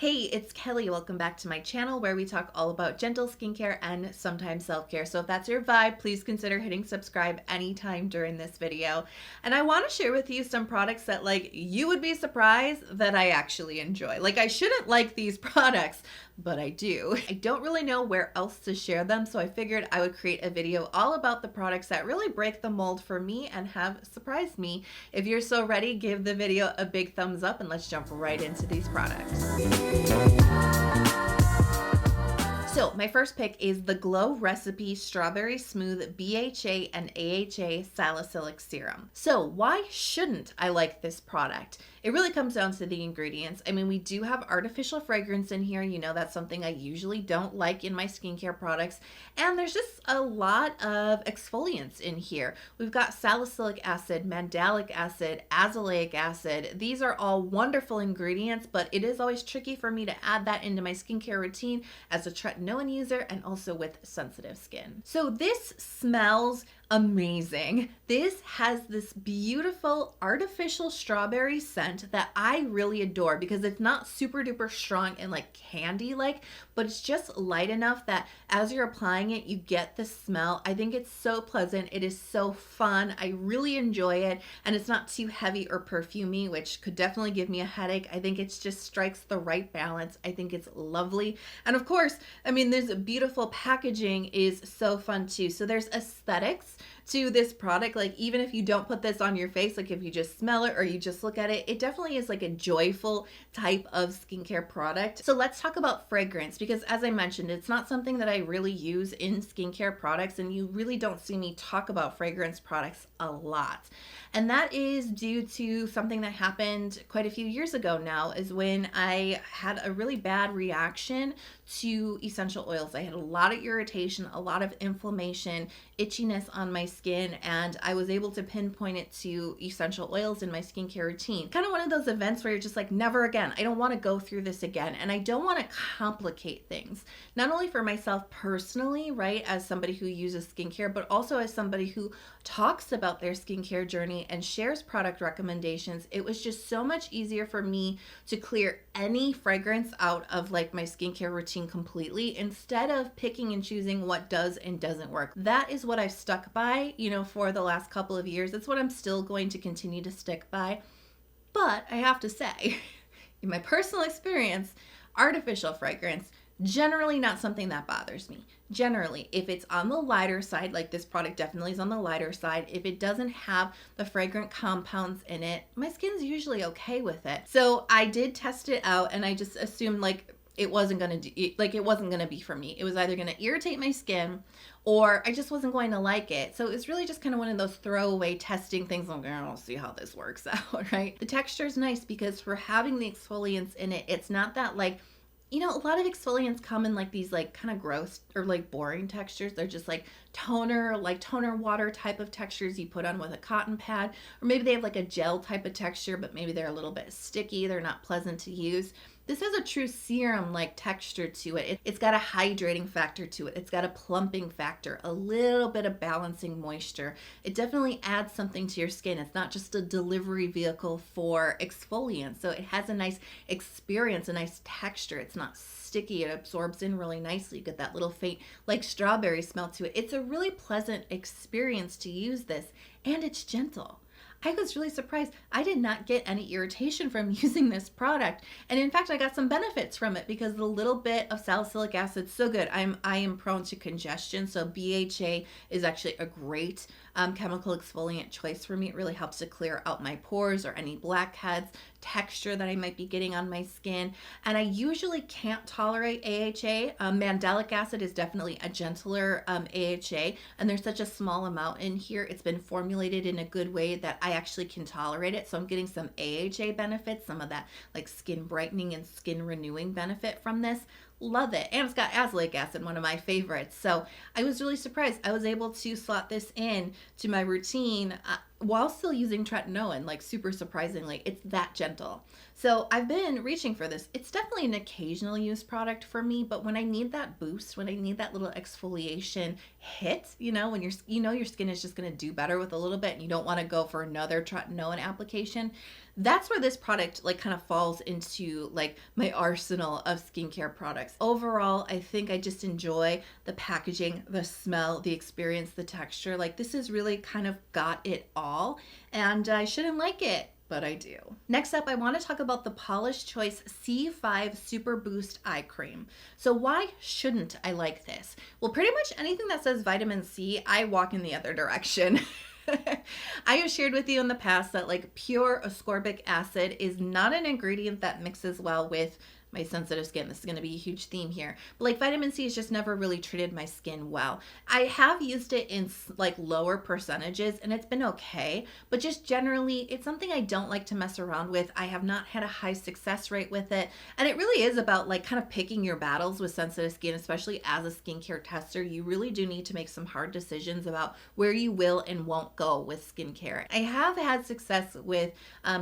Hey, it's Kelly. Welcome back to my channel where we talk all about gentle skincare and sometimes self-care. So if that's your vibe, please consider hitting subscribe anytime during this video. And I want to share with you some products that you would be surprised that I actually enjoy. I shouldn't like these products, but I do. I don't really know where else to share them, so I figured I would create a video all about the products that really break the mold for me and have surprised me. If you're so ready, give the video a big thumbs up and let's jump right into these products. So my first pick is the Glow Recipe Strawberry Smooth BHA and AHA Salicylic Serum. So why shouldn't I like this product? It really comes down to the ingredients. I mean, we do have artificial fragrance in here. You know, that's something I usually don't like in my skincare products. And there's just a lot of exfoliants in here. We've got salicylic acid, mandelic acid, azelaic acid. These are all wonderful ingredients, but it is always tricky for me to add that into my skincare routine as a tretinoin user and also with sensitive skin. So this smells amazing. This has this beautiful artificial strawberry scent that I really adore because it's not super duper strong and candy but it's just light enough that as you're applying it, you get the smell. I think it's so pleasant. It is so fun. I really enjoy it, and it's not too heavy or perfumey, which could definitely give me a headache. I think it just strikes the right balance. I think it's lovely. And of course, I mean, this beautiful packaging is so fun too. So there's aesthetics to this product. Even if you don't put this on your face, if you just smell it or you just look at it, it definitely is a joyful type of skincare product. So let's talk about fragrance, because as I mentioned, it's not something that I really use in skincare products, and you really don't see me talk about fragrance products a lot. And that is due to something that happened quite a few years ago now, is when I had a really bad reaction to essential oils. I had a lot of irritation, a lot of inflammation, itchiness on my skin, and I was able to pinpoint it to essential oils in my skincare routine. Kind of one of those events where you're just never again. I don't want to go through this again, and I don't want to complicate things. Not only for myself personally, right, as somebody who uses skincare, but also as somebody who talks about their skincare journey and shares product recommendations. It was just so much easier for me to clear any fragrance out of my skincare routine completely, instead of picking and choosing what does and doesn't work. That is what I've stuck by, for the last couple of years. It's what I'm still going to continue to stick by. But I have to say, in my personal experience, artificial fragrance, generally not something that bothers me. Generally, if it's on the lighter side, this product definitely is on the lighter side, if it doesn't have the fragrant compounds in it, my skin's usually okay with it. So I did test it out, and I just assumed it wasn't gonna be for me. It was either gonna irritate my skin or I just wasn't going to like it. So it was really just kind of one of those throwaway testing things. I'll see how this works out, right? The texture is nice because for having the exfoliants in it, it's not that a lot of exfoliants come in these kind of gross or boring textures. They're just toner water type of textures you put on with a cotton pad, or maybe they have a gel type of texture, but maybe they're a little bit sticky. They're not pleasant to use. This has a true serum texture to it. It's got a hydrating factor to it. It's got a plumping factor, a little bit of balancing moisture. It definitely adds something to your skin. It's not just a delivery vehicle for exfoliants. So it has a nice experience, a nice texture. It's not sticky. It absorbs in really nicely. You get that little faint strawberry smell to it. It's a really pleasant experience to use this, and it's gentle. I was really surprised. I did not get any irritation from using this product. And in fact, I got some benefits from it because the little bit of salicylic acid is so good. I am prone to congestion, so BHA is actually a great chemical exfoliant choice for me. It really helps to clear out my pores or any blackheads, texture that I might be getting on my skin. And I usually can't tolerate AHA. Mandelic acid is definitely a gentler AHA, and there's such a small amount in here. It's been formulated in a good way that I actually can tolerate it. So I'm getting some AHA benefits, some of that skin brightening and skin renewing benefit from this. Love it. And it's got azelaic acid, one of my favorites. So I was really surprised. I was able to slot this in to my routine while still using tretinoin, super surprisingly. It's that gentle. So I've been reaching for this. It's definitely an occasional use product for me, but when I need that boost, when I need that little exfoliation hit, when your skin is just going to do better with a little bit and you don't want to go for another tretinoin application, that's where this product like kind of falls into like my arsenal of skincare products. Overall, I think I just enjoy the packaging, the smell, the experience, the texture. Like this has really kind of got it all, and I shouldn't like it, but I do. Next up, I want to talk about the Paula's Choice C5 Superboost Eye Cream. So why shouldn't I like this? Well, pretty much anything that says vitamin C, I walk in the other direction. I have shared with you in the past that like pure ascorbic acid is not an ingredient that mixes well with my sensitive skin. This is going to be a huge theme here. But like vitamin C has just never really treated my skin well. I have used it in like lower percentages and it's been okay, but just generally it's something I don't like to mess around with. I have not had a high success rate with it. And it really is about like kind of picking your battles with sensitive skin, especially as a skincare tester. You really do need to make some hard decisions about where you will and won't go with skincare. I have had success with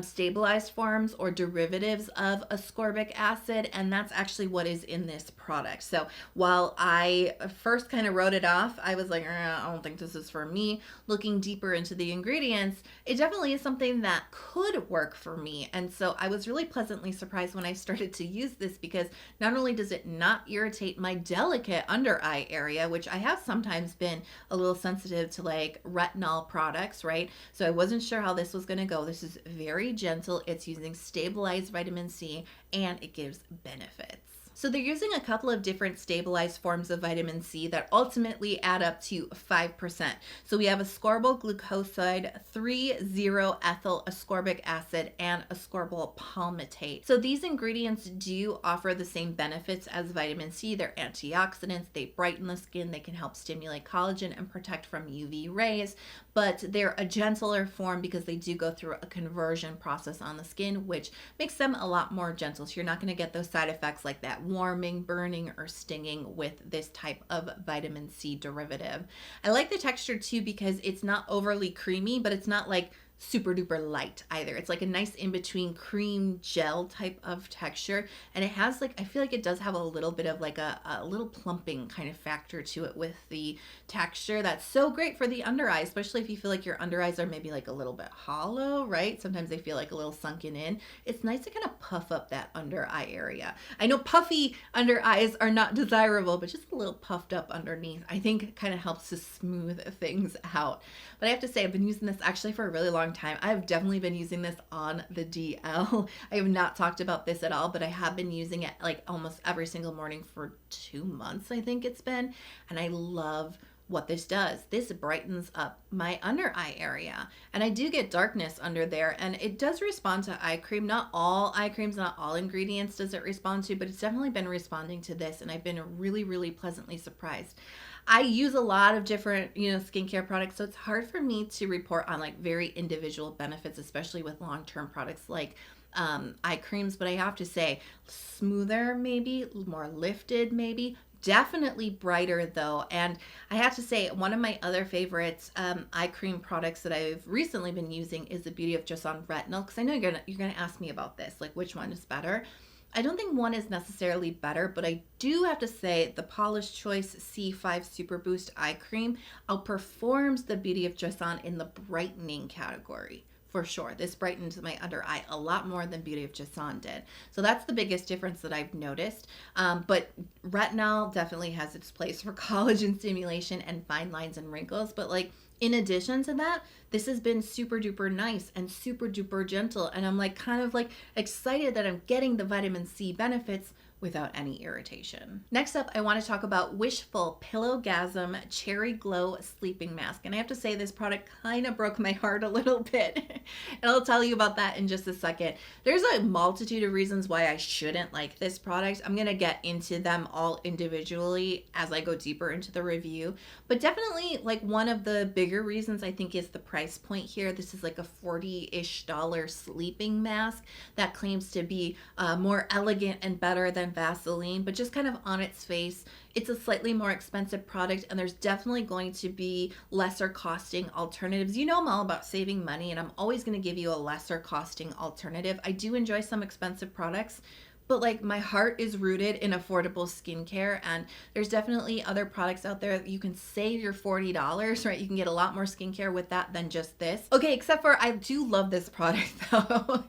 stabilized forms or derivatives of ascorbic acid, and that's actually what is in this product. So while I first kind of wrote it off, I was like, I don't think this is for me. Looking deeper into the ingredients, it definitely is something that could work for me. And so I was really pleasantly surprised when I started to use this, because not only does it not irritate my delicate under eye area, which I have sometimes been a little sensitive to like retinol products, right? So I wasn't sure how this was going to go. This is very gentle. It's using stabilized vitamin C and it gives benefits. So they're using a couple of different stabilized forms of vitamin C that ultimately add up to 5%. So we have ascorbyl glucoside, 3,0-ethyl ascorbic acid, and ascorbyl palmitate. So these ingredients do offer the same benefits as vitamin C. They're antioxidants, they brighten the skin, they can help stimulate collagen and protect from UV rays, but they're a gentler form because they do go through a conversion process on the skin, which makes them a lot more gentle. So you're not going to get those side effects like that warming, burning, or stinging with this type of vitamin C derivative. I like the texture too because it's not overly creamy, but it's not like super duper light either. It's like a nice in-between cream gel type of texture, and it has like, I feel like it does have a little bit of like a little plumping kind of factor to it with the texture. That's so great for the under eye, especially if you feel like your under eyes are maybe like a little bit hollow, right? Sometimes they feel like a little sunken in. It's nice to kind of puff up that under eye area. I know puffy under eyes are not desirable, but just a little puffed up underneath, I think kind of helps to smooth things out. But I have to say, I've been using this actually for a really long time. I've definitely been using this on the DL. I have not talked about this at all, but I have been using it like almost every single morning for 2 months, I think it's been. And I love what this does. This brightens up my under eye area. And I do get darkness under there, and it does respond to eye cream. Not all eye creams, not all ingredients does it respond to, but it's definitely been responding to this, and I've been really, really pleasantly surprised. I use a lot of different, skincare products, so it's hard for me to report on like very individual benefits, especially with long-term products like eye creams. But I have to say, smoother maybe, more lifted maybe, definitely brighter though. And I have to say, one of my other favorites eye cream products that I've recently been using is the Beauty of Joseon Retinol, because I know you're gonna ask me about this, like which one is better. I don't think one is necessarily better, but I do have to say the Paula's Choice C5 Superboost Eye Cream outperforms the Beauty of Joseon in the brightening category. For sure. This brightens my under eye a lot more than Beauty of Joseon did. So that's the biggest difference that I've noticed. But retinol definitely has its place for collagen stimulation and fine lines and wrinkles. But like, in addition to that, this has been super duper nice and super duper gentle. And I'm like kind of like excited that I'm getting the vitamin C benefits without any irritation. Next up, I want to talk about Wishful Pillowgasm Cherry Glow Sleeping Mask. And I have to say, this product kind of broke my heart a little bit. And I'll tell you about that in just a second. There's a multitude of reasons why I shouldn't like this product. I'm going to get into them all individually as I go deeper into the review. But definitely like one of the bigger reasons I think is the price point here. This is like a $40-ish sleeping mask that claims to be more elegant and better than than Vaseline, but just kind of on its face, it's a slightly more expensive product, and there's definitely going to be lesser costing alternatives. You know I'm all about saving money, and I'm always going to give you a lesser costing alternative. I do enjoy some expensive products, but like my heart is rooted in affordable skincare, and there's definitely other products out there that you can save your $40, right? You can get a lot more skincare with that than just this. Okay, except for I do love this product though.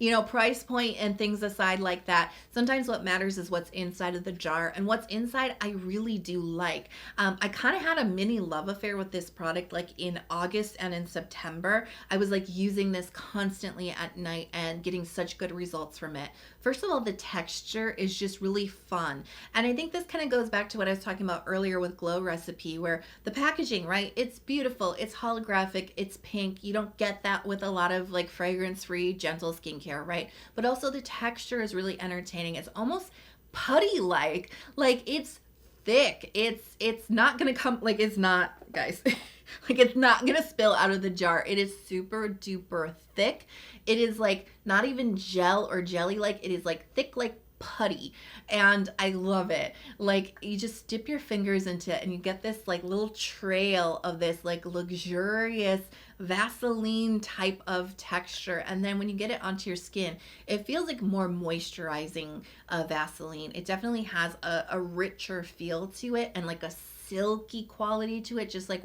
You know, price point and things aside like that, sometimes what matters is what's inside of the jar, and what's inside I really do like. I kind of had a mini love affair with this product like in August and in September. I was like using this constantly at night and getting such good results from it. First of all, the texture is just really fun. And I think this kind of goes back to what I was talking about earlier with Glow Recipe, where the packaging, right? It's beautiful, it's holographic, it's pink. You don't get that with a lot of like fragrance-free, gentle skincare, right? But also the texture is really entertaining. It's almost putty-like. Like it's thick. It's not gonna come, like it's not, guys. Like it's not gonna spill out of the jar. It is super duper thick. It is like not even gel or jelly like, it is like thick like putty, and I love it. Like you just dip your fingers into it and you get this like little trail of this like luxurious Vaseline type of texture, and then when you get it onto your skin, it feels like more moisturizing Vaseline. It definitely has a richer feel to it and like a silky quality to it, just like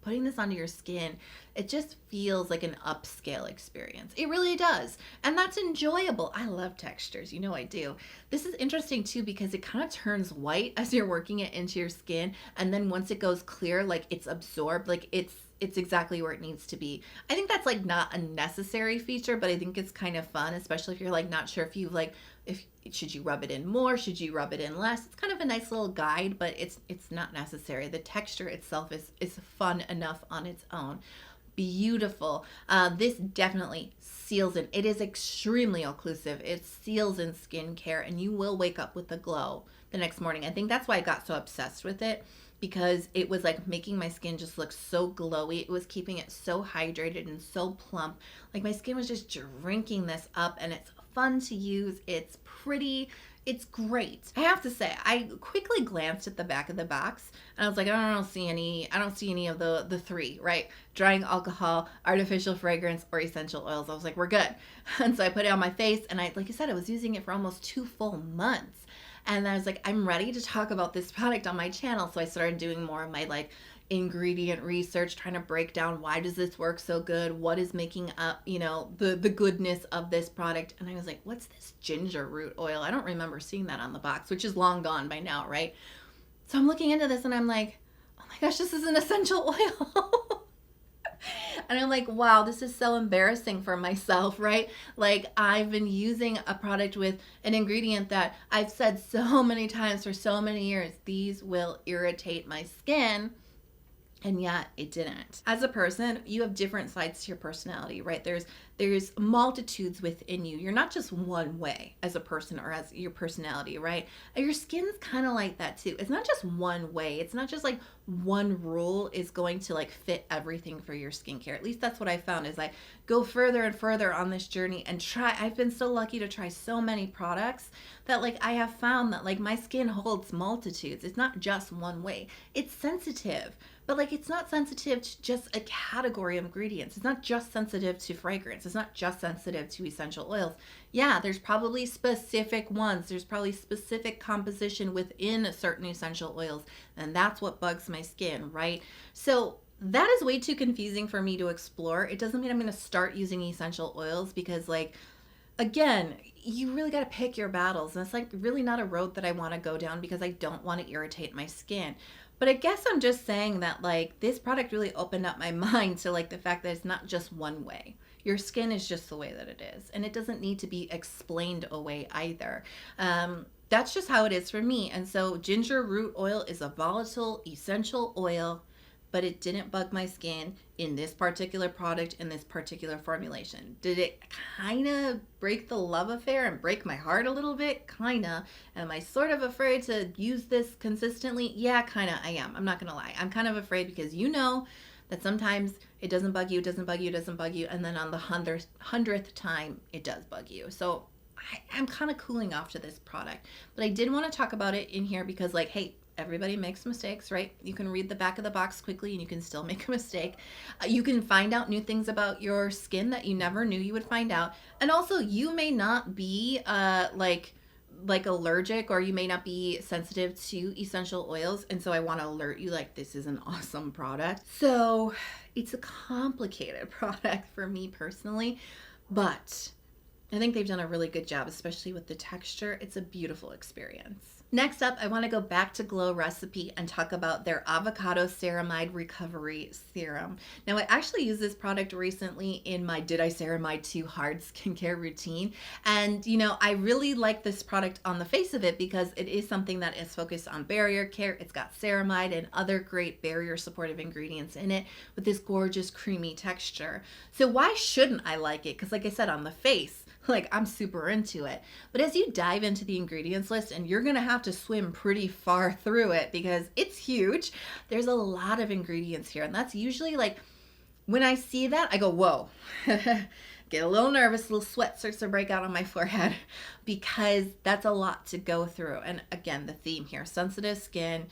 putting this onto your skin, it just feels like an upscale experience. It really does. And that's enjoyable. I love textures. You know I do. This is interesting too because it kind of turns white as you're working it into your skin. And then once it goes clear, like it's absorbed, like it's exactly where it needs to be. I think that's like not a necessary feature, but I think it's kind of fun, especially if you're like not sure if you like, if should you rub it in more, should you rub it in less. It's kind of a nice little guide, but it's not necessary. The texture itself is fun enough on its own. Beautiful. This definitely seals in. It is extremely occlusive. It seals in skincare, and you will wake up with a glow the next morning. I think that's why I got so obsessed with it, because it was like making my skin just look so glowy. It was keeping it so hydrated and so plump. Like my skin was just drinking this up, and it's fun to use. It's pretty. It's great. I have to say, I quickly glanced at the back of the box and I was like, I don't see any of the three, right? Drying alcohol, artificial fragrance, or essential oils. I was like, we're good. And so I put it on my face, and like I said, I was using it for almost 2 full months. And I was like, I'm ready to talk about this product on my channel. So I started doing more of my like ingredient research, trying to break down why does this work so good, what is making up, you know, the goodness of this product. And I was like, what's this ginger root oil? I don't remember seeing that on the box, which is long gone by now, right? So I'm looking into this and I'm like, oh my gosh, this is an essential oil. And I'm like, wow, this is so embarrassing for myself, right? Like I've been using a product with an ingredient that I've said so many times for so many years, these will irritate my skin. And yet it didn't. As a person, you have different sides to your personality, right? There's multitudes within you. You're not just one way as a person or as your personality, right? Your skin's kind of like that too. It's not just one way. It's not just like one rule is going to like fit everything for your skincare. At least that's what I found as I go further and further on this journey and try. I've been so lucky to try so many products that like I have found that like my skin holds multitudes. It's not just one way. It's sensitive. But like it's not sensitive to just a category of ingredients. It's not just sensitive to fragrance. It's not just sensitive to essential oils. Yeah, there's probably specific ones. There's probably specific composition within certain essential oils. And that's what bugs my skin, right? So that is way too confusing for me to explore. It doesn't mean I'm going to start using essential oils because like, again, you really got to pick your battles. And it's like really not a road that I want to go down because I don't want to irritate my skin. But I guess I'm just saying that like this product really opened up my mind to like the fact that it's not just one way. Your skin is just the way that it is. And it doesn't need to be explained away either. That's just how it is for me. And so ginger root oil is a volatile essential oil, but it didn't bug my skin in this particular product, in this particular formulation. Did it kind of break the love affair and break my heart a little bit? Kind of. Am I sort of afraid to use this consistently? Yeah, kind of I am. I'm not going to lie. I'm kind of afraid because you know that sometimes it doesn't bug you, it doesn't bug you, it doesn't bug you, and then on the 100th time, it does bug you. So I'm kind of cooling off to this product. But I did want to talk about it in here because, like, hey, everybody makes mistakes, right? You can read the back of the box quickly and you can still make a mistake. You can find out new things about your skin that you never knew you would find out. And also, you may not be like allergic, or you may not be sensitive to essential oils, and so I want to alert you, like, this is an awesome product. So it's a complicated product for me personally, but I think they've done a really good job, especially with the texture. It's a beautiful experience. Next up, I want to go back to Glow Recipe and talk about their Avocado Ceramide Recovery Serum. Now, I actually used this product recently in my Did I Ceramide Too Hard skincare routine. And, you know, I really like this product on the face of it because it is something that is focused on barrier care. It's got ceramide and other great barrier supportive ingredients in it with this gorgeous creamy texture. So why shouldn't I like it? Because like I said, on the face, like, I'm super into it. But as you dive into the ingredients list, and you're gonna have to swim pretty far through it because it's huge, there's a lot of ingredients here. And that's usually, like, when I see that, I go, whoa. Get a little nervous, a little sweat starts to break out on my forehead because that's a lot to go through. And again, the theme here, sensitive skin.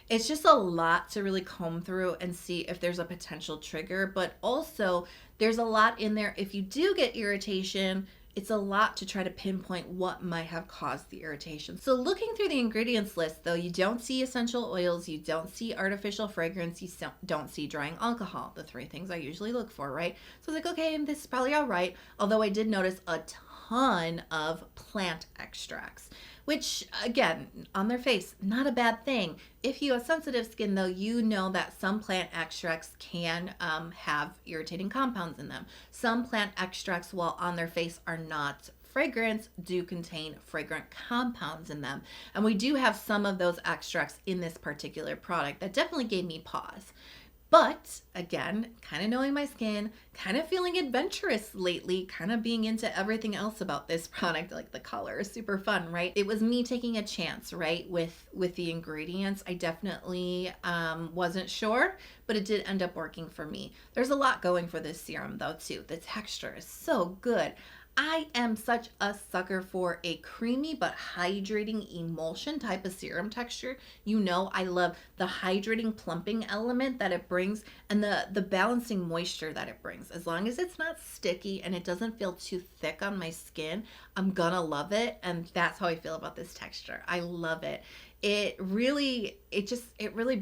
It's just a lot to really comb through and see if there's a potential trigger, but also there's a lot in there. If you do get irritation, it's a lot to try to pinpoint what might have caused the irritation. So looking through the ingredients list, though, you don't see essential oils, you don't see artificial fragrance, you don't see drying alcohol, the three things I usually look for, right? So I was like, okay, this is probably all right. Although I did notice a ton of plant extracts, which, again, on their face, not a bad thing. If you have sensitive skin, though, you know that some plant extracts can have irritating compounds in them. Some plant extracts, while on their face are not fragrance, do contain fragrant compounds in them. And we do have some of those extracts in this particular product. That definitely gave me pause. But again, kind of knowing my skin, kind of feeling adventurous lately, kind of being into everything else about this product, like the color is super fun, right? It was me taking a chance, right, with the ingredients. I definitely wasn't sure, but it did end up working for me. There's a lot going for this serum though too. The texture is so good. I am such a sucker for a creamy but hydrating emulsion type of serum texture. You know, I love the hydrating plumping element that it brings and the balancing moisture that it brings. As long as it's not sticky and it doesn't feel too thick on my skin, I'm gonna love it. And that's how I feel about this texture. I love it. It really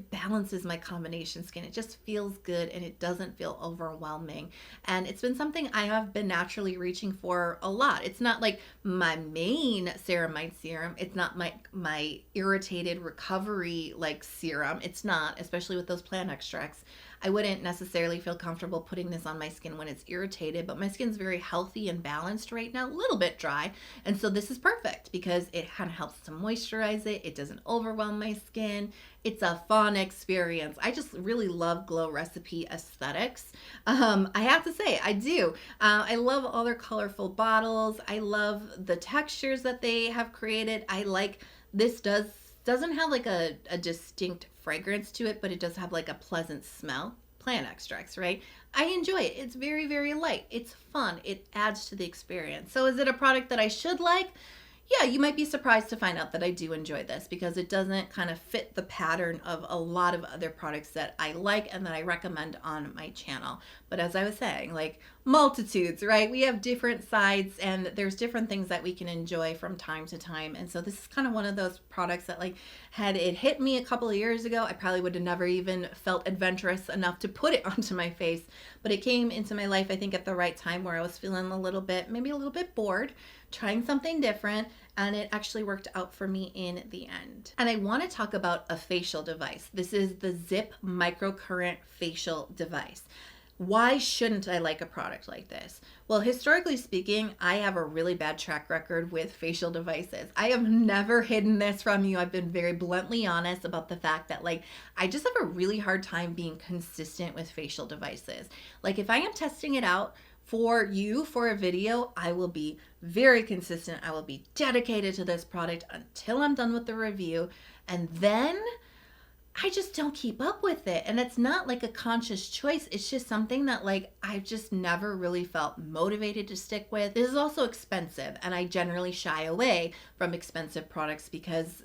balances my combination skin. It just feels good and it doesn't feel overwhelming. And it's been something I have been naturally reaching for a lot. It's not like my main ceramide serum. It's not my irritated recovery like serum. It's not, especially with those plant extracts. I wouldn't necessarily feel comfortable putting this on my skin when it's irritated, but my skin's very healthy and balanced right now, a little bit dry. And so this is perfect because it kind of helps to moisturize it. It doesn't overwhelm my skin. It's a fun experience. I just really love Glow Recipe aesthetics. I have to say, I do. I love all their colorful bottles. I love the textures that they have created. I like this doesn't have like a distinct fragrance to it, but it does have like a pleasant smell. Plant extracts, right? I enjoy it. It's very, very light. It's fun. It adds to the experience. So is it a product that I should like? Yeah, you might be surprised to find out that I do enjoy this because it doesn't kind of fit the pattern of a lot of other products that I like and that I recommend on my channel. But as I was saying, like multitudes, right? We have different sides and there's different things that we can enjoy from time to time. And so this is kind of one of those products that, like, had it hit me a couple of years ago, I probably would have never even felt adventurous enough to put it onto my face. But it came into my life, I think, at the right time where I was feeling maybe a little bit bored, trying something different, and it actually worked out for me in the end. And I want to talk about a facial device. This is the ZIIP Microcurrent facial device. Why shouldn't I like a product like this? Well, historically speaking, I have a really bad track record with facial devices. I have never hidden this from you. I've been very bluntly honest about the fact that, like, I just have a really hard time being consistent with facial devices. Like, if I am testing it out for you for a video, I will be very consistent. I will be dedicated to this product until I'm done with the review. And then I just don't keep up with it. And it's not like a conscious choice. It's just something that like I've just never really felt motivated to stick with. This is also expensive, and I generally shy away from expensive products because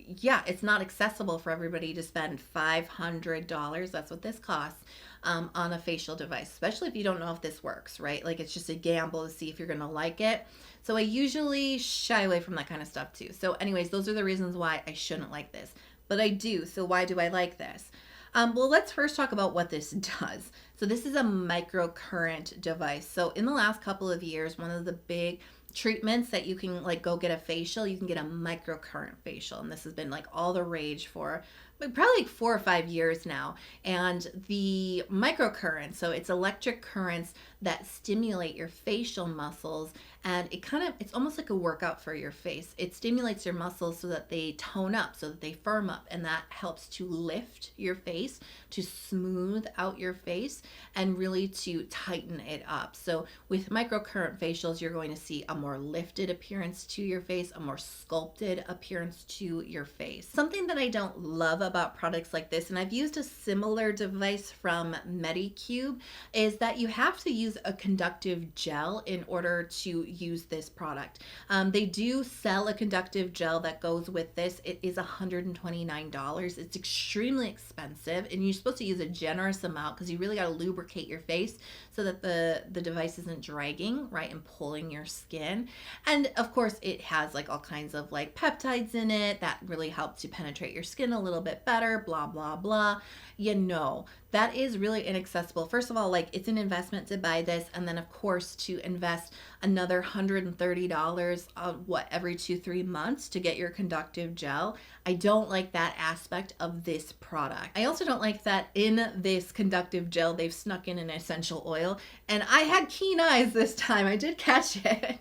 yeah, it's not accessible for everybody to spend $500. That's what this costs. On a facial device, especially if you don't know if this works, right? Like it's just a gamble to see if you're gonna like it. So I usually shy away from that kind of stuff too. So anyways, those are the reasons why I shouldn't like this. But I do. So why do I like this? Well, let's first talk about what this does. So this is a microcurrent device. So in the last couple of years, one of the big treatments that you can like go get a facial, you can get a microcurrent facial. And this has been like all the rage for probably like 4 or 5 years now. And the microcurrent, so it's electric currents that stimulate your facial muscles, and it's almost like a workout for your face. It stimulates your muscles so that they tone up, so that they firm up, and that helps to lift your face, to smooth out your face, and really to tighten it up. So with microcurrent facials, you're going to see a more lifted appearance to your face, a more sculpted appearance to your face. Something that I don't love about products like this, and I've used a similar device from Medicube, is that you have to use a conductive gel in order to use this product. They do sell a conductive gel that goes with this. It is $129. It's extremely expensive, and you're supposed to use a generous amount because you really got to lubricate your face so that the device isn't dragging, right, and pulling your skin. And of course, it has like all kinds of like peptides in it that really help to penetrate your skin a little bit better, blah, blah, blah. You know, that is really inaccessible. First of all, like it's an investment to buy this, and then of course to invest another $130 every 2-3 months to get your conductive gel. I don't like that aspect of this product. I also don't like that in this conductive gel they've snuck in an essential oil, and I had keen eyes this time. I did catch it.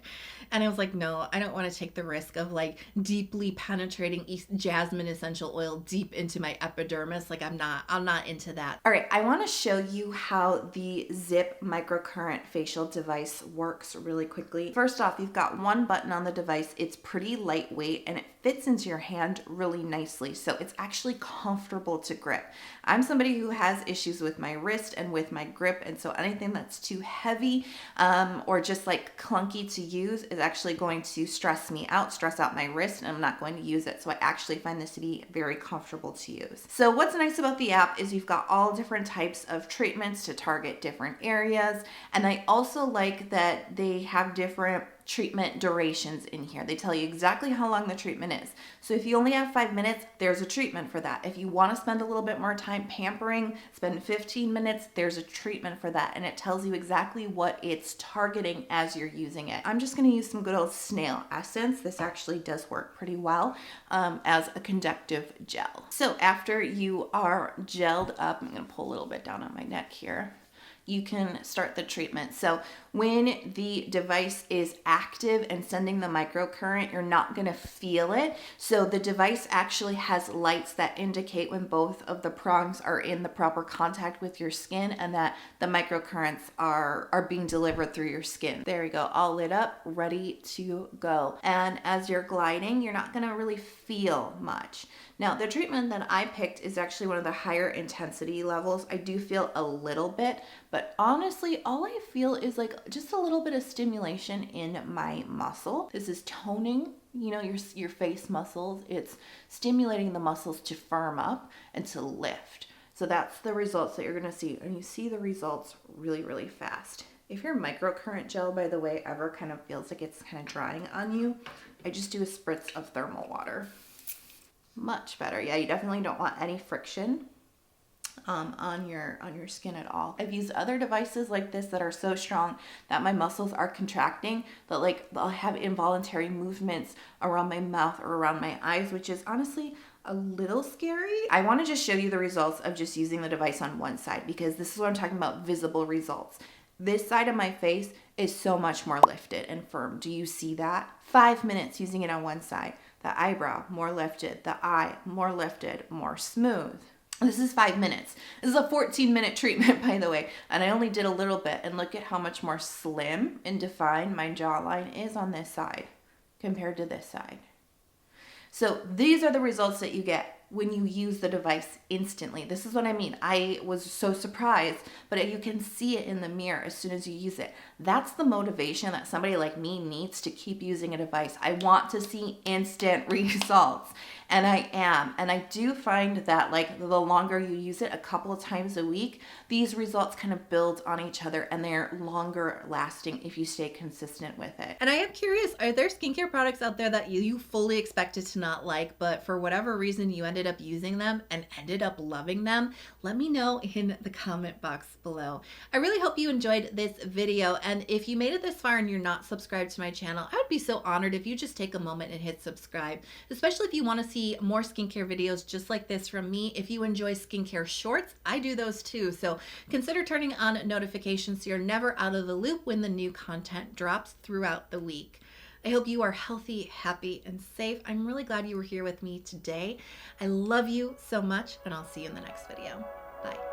And I was like, no, I don't want to take the risk of like deeply penetrating jasmine essential oil deep into my epidermis. Like I'm not into that. All right, I want to show you how the ZIIP microcurrent facial device works really quickly. First off, you've got one button on the device. It's pretty lightweight and it fits into your hand really nicely. So it's actually comfortable to grip. I'm somebody who has issues with my wrist and with my grip. And so anything that's too heavy or just like clunky to use is actually going to stress out my wrist, and I'm not going to use it. So I actually find this to be very comfortable to use. So what's nice about the app is you've got all different types of treatments to target different areas. And I also like that they have different treatment durations in here. They tell you exactly how long the treatment is. So if you only have 5 minutes, there's a treatment for that. If you want to spend a little bit more time pampering, spend 15 minutes, there's a treatment for that. And it tells you exactly what it's targeting as you're using it. I'm just going to use some good old snail essence. This actually does work pretty well as a conductive gel. So after you are gelled up, I'm going to pull a little bit down on my neck here, you can start the treatment. So when the device is active and sending the microcurrent, you're not going to feel it. So the device actually has lights that indicate when both of the prongs are in the proper contact with your skin and that the microcurrents are being delivered through your skin. There we go, all lit up, ready to go. And as you're gliding, you're not going to really feel much. Now, the treatment that I picked is actually one of the higher intensity levels. I do feel a little bit, but honestly, all I feel is like just a little bit of stimulation in my muscle. This is toning, you know, your face muscles. It's stimulating the muscles to firm up and to lift. So that's the results that you're gonna see, and you see the results really, really fast. If your microcurrent gel, by the way, ever kind of feels like it's kind of drying on you, I just do a spritz of thermal water. Much better. Yeah, you definitely don't want any friction on your skin at all. I've used other devices like this that are so strong that my muscles are contracting, that like I'll have involuntary movements around my mouth or around my eyes, which is honestly a little scary. I want to just show you the results of just using the device on one side, because this is what I'm talking about, visible results. This side of my face is so much more lifted and firm. Do you see that? 5 minutes using it on one side. The eyebrow, more lifted. The eye, more lifted, more smooth. This is 5 minutes. This is a 14-minute treatment, by the way, and I only did a little bit, and look at how much more slim and defined my jawline is on this side compared to this side. So these are the results that you get when you use the device instantly. This is what I mean. I was so surprised, but you can see it in the mirror as soon as you use it. That's the motivation that somebody like me needs to keep using a device. I want to see instant results, and I am. And I do find that like the longer you use it, a couple of times a week, these results kind of build on each other, and they're longer lasting if you stay consistent with it. And I am curious, are there skincare products out there that you fully expected to not like, but for whatever reason you ended up using them and ended up loving them? Let me know in the comment box below. I really hope you enjoyed this video, and if you made it this far and you're not subscribed to my channel, I would be so honored if you just take a moment and hit subscribe, especially if you want to see more skincare videos just like this from me. If you enjoy skincare shorts, I do those too, so consider turning on notifications so you're never out of the loop when the new content drops throughout the week. I hope you are healthy, happy, and safe. I'm really glad you were here with me today. I love you so much, and I'll see you in the next video. Bye.